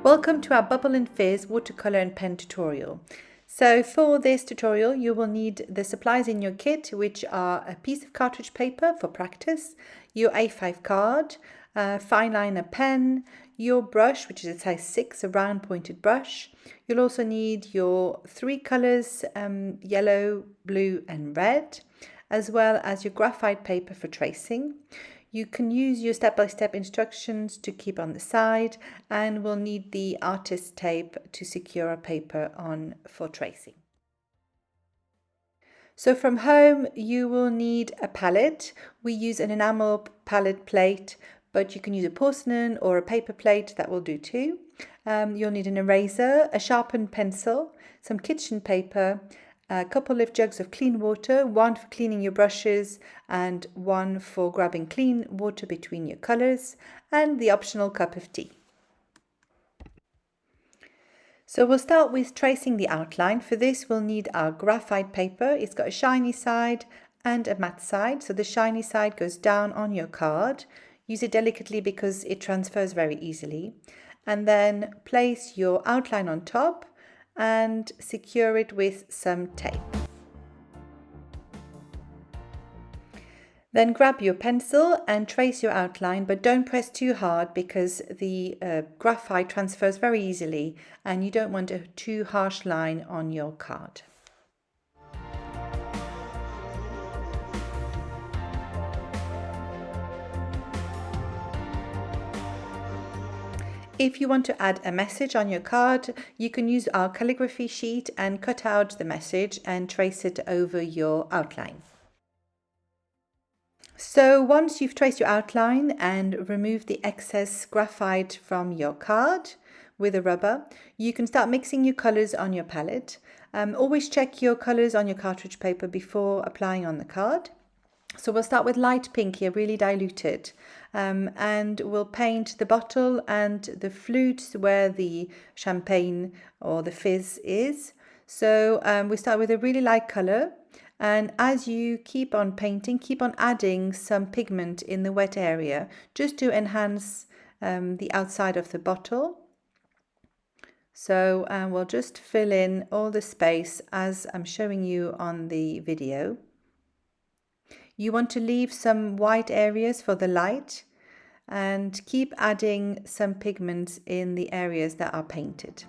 Welcome to our Bubble and Fizz watercolour and pen tutorial. So for this tutorial you will need the supplies in your kit, which are a piece of cartridge paper for practice, your A5 card, a fine liner pen, your brush, which is a size 6, a round pointed brush. You'll also need your 3 colours, yellow, blue and red, as well as your graphite paper for tracing. You can use your step-by-step instructions to keep on the side, and we'll need the artist tape to secure a paper on for tracing. So from home you will need a palette. We use an enamel palette plate, but you can use a porcelain or a paper plate, that will do too. You'll need an eraser, a sharpened pencil, some kitchen paper, a couple of jugs of clean water, one for cleaning your brushes and one for grabbing clean water between your colours, and the optional cup of tea. So we'll start with tracing the outline. For this we'll need our graphite paper. It's got a shiny side and a matte side. So the shiny side goes down on your card. Use it delicately because it transfers very easily. And then place your outline on top and secure it with some tape. Then grab your pencil and trace your outline, but don't press too hard because the graphite transfers very easily and you don't want a too harsh line on your card. If you want to add a message on your card, you can use our calligraphy sheet and cut out the message and trace it over your outline. So once you've traced your outline and removed the excess graphite from your card with a rubber, you can start mixing your colours on your palette. Always check your colours on your cartridge paper before applying on the card. So we'll start with light pink here, really diluted, and we'll paint the bottle and the flutes where the champagne or the fizz is. So we start with a really light colour, and as you keep on painting, keep on adding some pigment in the wet area just to enhance the outside of the bottle. So we'll just fill in all the space as I'm showing you on the video. You want to leave some white areas for the light and keep adding some pigments in the areas that are painted.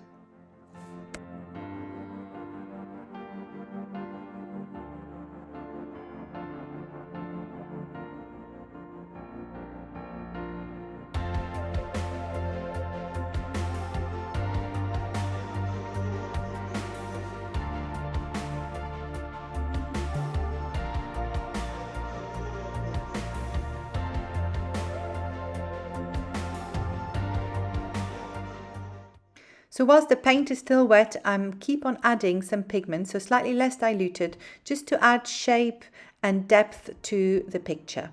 So whilst the paint is still wet, keep on adding some pigment, so slightly less diluted, just to add shape and depth to the picture.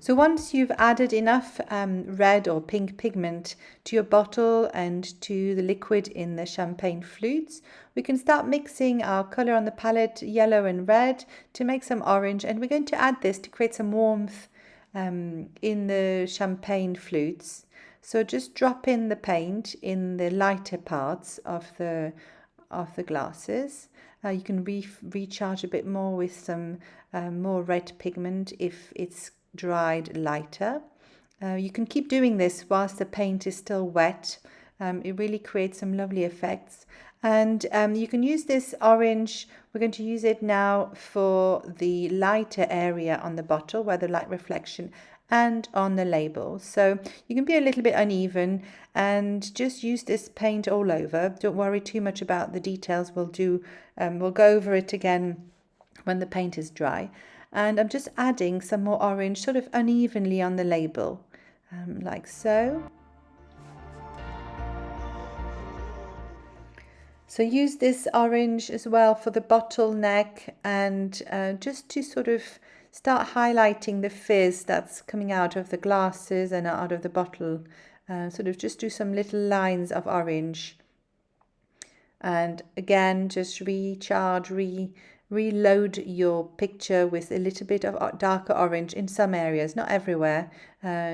So once you've added enough red or pink pigment to your bottle and to the liquid in the champagne flutes, we can start mixing our colour on the palette, yellow and red, to make some orange, and we're going to add this to create some warmth in the champagne flutes. So just drop in the paint in the lighter parts of the glasses. You can recharge a bit more with some more red pigment if it's dried lighter. You can keep doing this whilst the paint is still wet. It really creates some lovely effects, and you can use this orange. We're going to use it now for the lighter area on the bottle where the light reflection and on the label. So you can be a little bit uneven and just use this paint all over. Don't worry too much about the details. We'll go over it again when the paint is dry. And I'm just adding some more orange sort of unevenly on the label, like so. So use this orange as well for the bottleneck and just to sort of start highlighting the fizz that's coming out of the glasses and out of the bottle. Sort of just do some little lines of orange. And again, just recharge, reload your picture with a little bit of darker orange in some areas, not everywhere,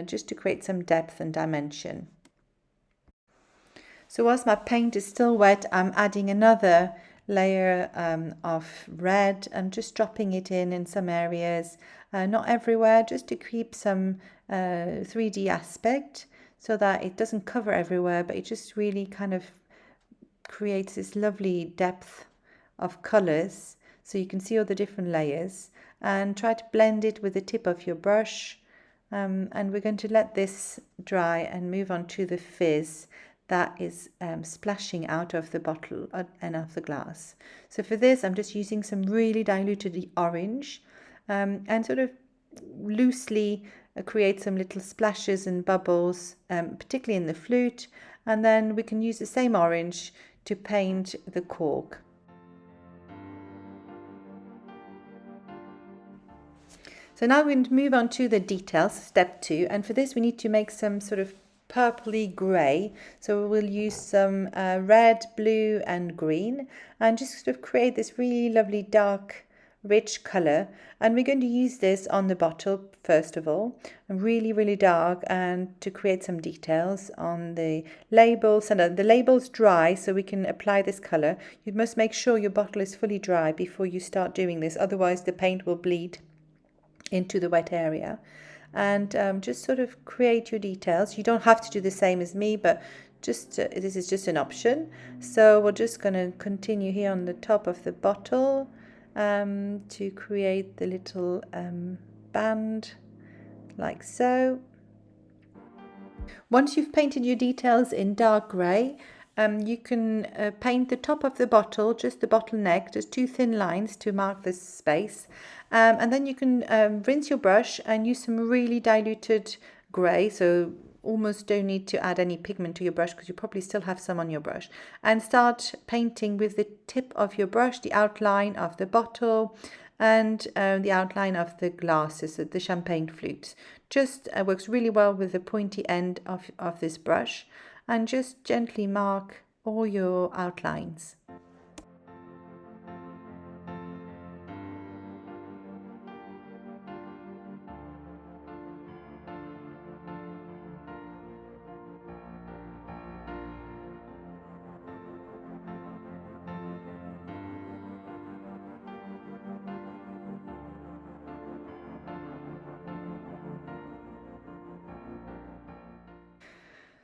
just to create some depth and dimension. So whilst my paint is still wet, I'm adding another layer of red. I'm just dropping it in some areas, not everywhere, just to keep some 3D aspect so that it doesn't cover everywhere, but it just really kind of creates this lovely depth of colors, so you can see all the different layers, and try to blend it with the tip of your brush. And we're going to let this dry and move on to the fizz that is splashing out of the bottle and of the glass. So for this, I'm just using some really diluted orange and sort of loosely create some little splashes and bubbles, particularly in the flute. And then we can use the same orange to paint the cork. So now we're going to move on to the details, step 2, and for this we need to make some sort of purpley grey. So we'll use some red, blue and green, and just sort of create this really lovely dark rich colour. And we're going to use this on the bottle first of all, really dark, and to create some details on the labels. And the label's dry, so we can apply this colour. You must make sure your bottle is fully dry before you start doing this, otherwise the paint will bleed into the wet area. And just sort of create your details. You don't have to do the same as me, but just this is just an option. So we're just going to continue here on the top of the bottle to create the little band like so. Once you've painted your details in dark grey, you can paint the top of the bottle, just the bottle neck, just 2 thin lines to mark this space. And then you can rinse your brush and use some really diluted grey, so almost don't need to add any pigment to your brush because you probably still have some on your brush. And start painting with the tip of your brush, the outline of the bottle and the outline of the glasses, the champagne flutes. Just works really well with the pointy end of this brush, and just gently mark all your outlines.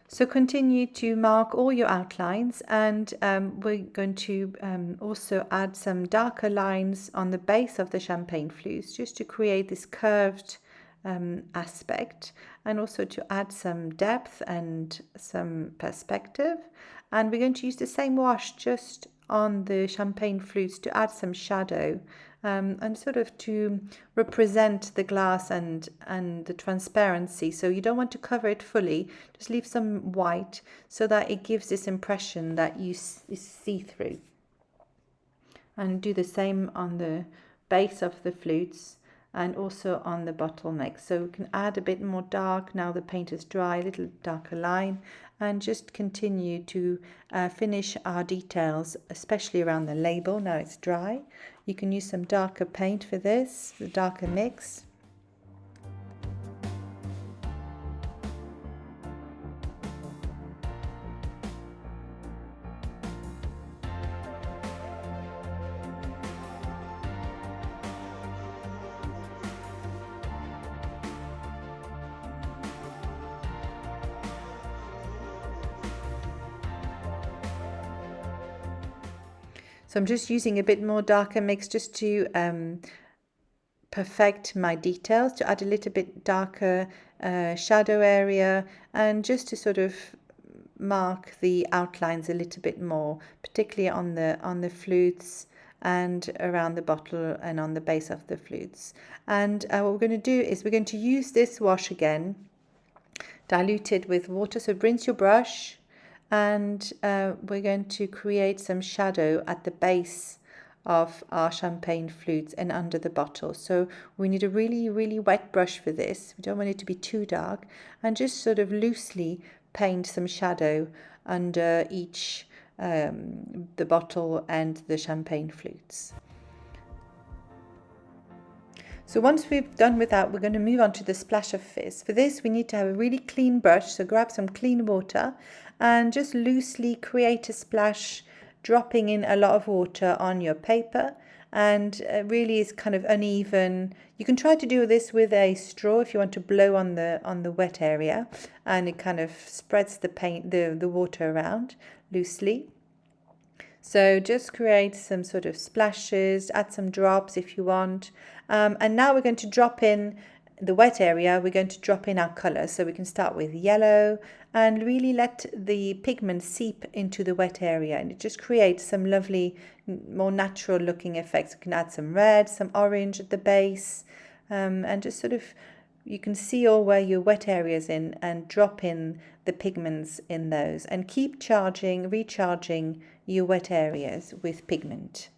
So continue to mark all your outlines, and we're going to also add some darker lines on the base of the champagne flutes just to create this curved aspect, and also to add some depth and some perspective. And we're going to use the same wash just on the champagne flutes to add some shadow and sort of to represent the glass and the transparency. So you don't want to cover it fully, just leave some white so that it gives this impression that you see through. And do the same on the base of the flutes and also on the bottleneck. So we can add a bit more dark now the paint is dry, a little darker line, and just continue to finish our details, especially around the label. Now it's dry. You can use some darker paint for this, the darker mix. So I'm just using a bit more darker mix just to perfect my details, to add a little bit darker shadow area, and just to sort of mark the outlines a little bit more, particularly on the flutes and around the bottle and on the base of the flutes. And what we're going to do is we're going to use this wash again, diluted with water. So rinse your brush, and we're going to create some shadow at the base of our champagne flutes and under the bottle. So we need a really, really wet brush for this. We don't want it to be too dark, and just sort of loosely paint some shadow under each the bottle and the champagne flutes. So once we've done with that, we're going to move on to the splash of fizz. For this, we need to have a really clean brush. So grab some clean water and just loosely create a splash, dropping in a lot of water on your paper. And really is kind of uneven. You can try to do this with a straw if you want to blow on the wet area, and it kind of spreads the paint, the water around loosely. So just create some sort of splashes, add some drops if you want. And now we're going to drop in the wet area, we're going to drop in our colour. So we can start with yellow and really let the pigment seep into the wet area, and it just creates some lovely, more natural looking effects. You can add some red, some orange at the base, and just sort of, you can see all where your wet areas in, and drop in the pigments in those, and keep recharging your wet areas with pigment.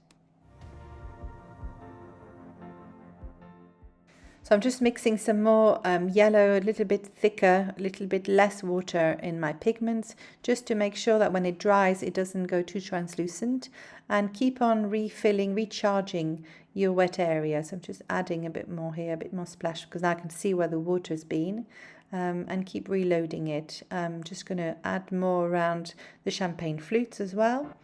So I'm just mixing some more yellow, a little bit thicker, a little bit less water in my pigments, just to make sure that when it dries, it doesn't go too translucent, and keep on refilling, recharging your wet area. So I'm just adding a bit more here, a bit more splash, because now I can see where the water's been, and keep reloading it. I'm just going to add more around the champagne flutes as well.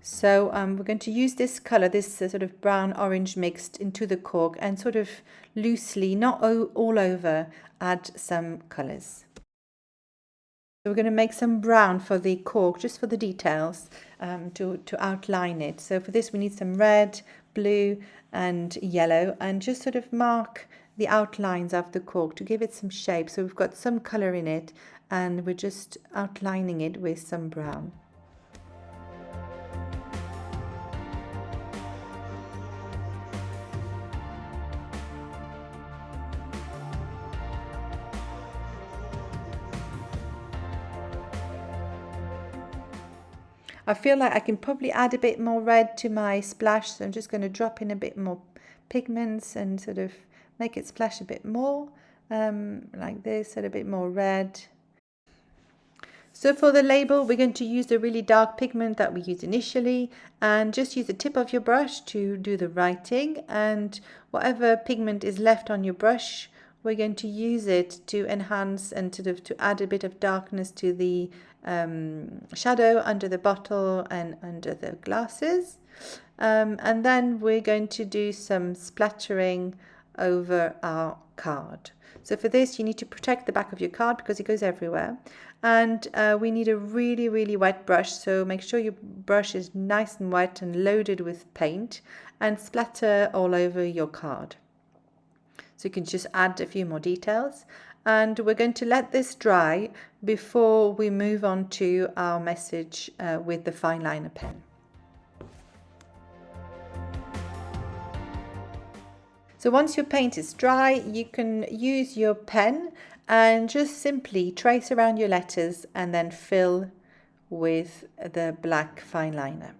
So we're going to use this colour, this sort of brown-orange mixed into the cork, and sort of loosely, not all over, add some colours. So we're going to make some brown for the cork, just for the details, to outline it. So for this we need some red, blue and yellow, and just sort of mark the outlines of the cork to give it some shape. So we've got some colour in it, and we're just outlining it with some brown. I feel like I can probably add a bit more red to my splash, so I'm just going to drop in a bit more pigments and sort of make it splash a bit more, like this, and a bit more red. So for the label, we're going to use the really dark pigment that we used initially, and just use the tip of your brush to do the writing, and whatever pigment is left on your brush, we're going to use it to enhance and sort of to add a bit of darkness to the shadow under the bottle and under the glasses. And then we're going to do some splattering over our card. So for this, you need to protect the back of your card because it goes everywhere. And we need a really, really wet brush. So make sure your brush is nice and wet and loaded with paint, and splatter all over your card. So you can just add a few more details. And we're going to let this dry before we move on to our message with the fine liner pen. So once your paint is dry, you can use your pen and just simply trace around your letters and then fill with the black fine liner.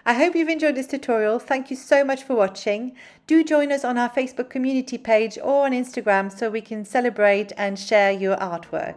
I hope you've enjoyed this tutorial. Thank you so much for watching. Do join us on our Facebook community page or on Instagram so we can celebrate and share your artwork.